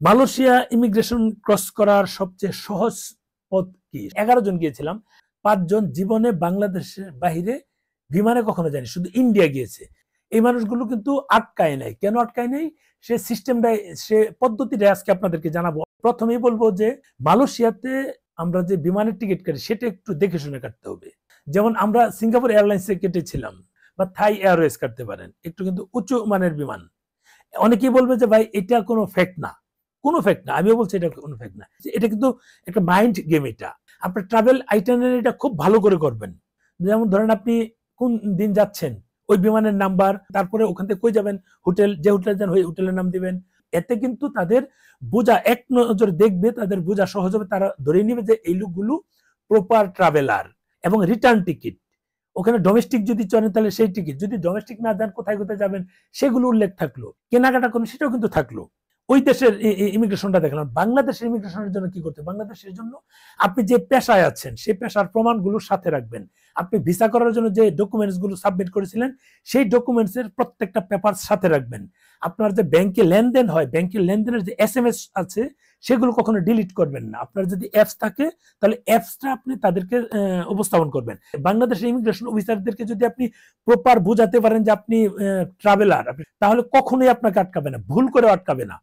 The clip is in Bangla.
মালয়েশিয়া ইমিগ্রেশন ক্রস করার সবচেয়ে সহজ পথ কি? 11 জন গিয়েছিলাম। 5 জন জীবনে বাংলাদেশের বাহিরে বিমানে কখনো যায়নি, শুধু ইন্ডিয়া গিয়েছে। এই মানুষগুলো কিন্তু আটকায় নাই। কেন আটকায় নাই? সে সিস্টেমটাই, সে পদ্ধতিটা আজকে আপনাদেরকে জানাবো। প্রথমেই বলবো যে মালয়েশিয়াতে আমরা যে বিমানের টিকিট কাটি সেটা একটু দেখে শুনে কাটতে হবে। যেমন আমরা সিঙ্গাপুর এয়ারলাইন্সে কেটেছিলাম, বা থাই এয়ারওয়েজ কাটতে পারেন, একটু কিন্তু উঁচু মানের বিমান। অনেকেই বলবে যে ভাই এটা কোনো ফেক না, কোনো ফেক না। আমিও বলছি এটা কোনো ফেক না, এটা কিন্তু একটা মাইন্ড গেম। এটা আপনার ট্রাভেল আইটিনারিটা খুব ভালো করে করবেন। যেমন ধরেন আপনি কোন দিন যাচ্ছেন, ওই বিমানের নাম্বার, তারপরে ওখান থেকে কই যাবেন, হোটেল, যে হোটেলে যান ওই হোটেলের নাম দিবেন। এতে কিন্তু তাদের বোঝা, এক নজরে দেখবে, তাদের বোঝা সহজ হবে। তারা ধরে নিবে যে এই লোকগুলো প্রপার ট্রাভেলার। এবং রিটার্ন টিকিট, ওখানে ডোমেস্টিক যদি চলেন তাহলে সেই টিকিট, যদি ডোমেস্টিক না যান কোথায় কোথায় যাবেন সেগুলো উল্লেখ থাকলো, কেনাকাটা করুন সেটাও কিন্তু থাকলো। ওই দেশের ইমিগ্রেশনটা দেখলাম। বাংলাদেশের ইমিগ্রেশনের জন্য কি করতে? বাংলাদেশের জন্য আপনি যে পেশায় আছেন সেই পেশার প্রমাণগুলো সাথে রাখবেন। আপনি ভিসা করার জন্য যে ডকুমেন্টস গুলো সাবমিট করেছিলেন সেই ডকুমেন্টস এর প্রত্যেকটা পেপার সাথে রাখবেন। আপনার যে ব্যাংকে লেনদেন হয়, ব্যাংকের লেনদেনের যে এসএমএস আছে সেগুলো কখনো ডিলিট করবেন না। আপনার যদি অ্যাপস থাকে তাহলে অ্যাপসটা আপনি তাদেরকে উপস্থাপন করবেন। বাংলাদেশের ইমিগ্রেশন অফিসারদেরকে যদি আপনি প্রপার বোঝাতে পারেন যে আপনি ট্রাভেলার, তাহলে কখনোই আপনাকে আটকাবে না, ভুল করে আটকাবে না।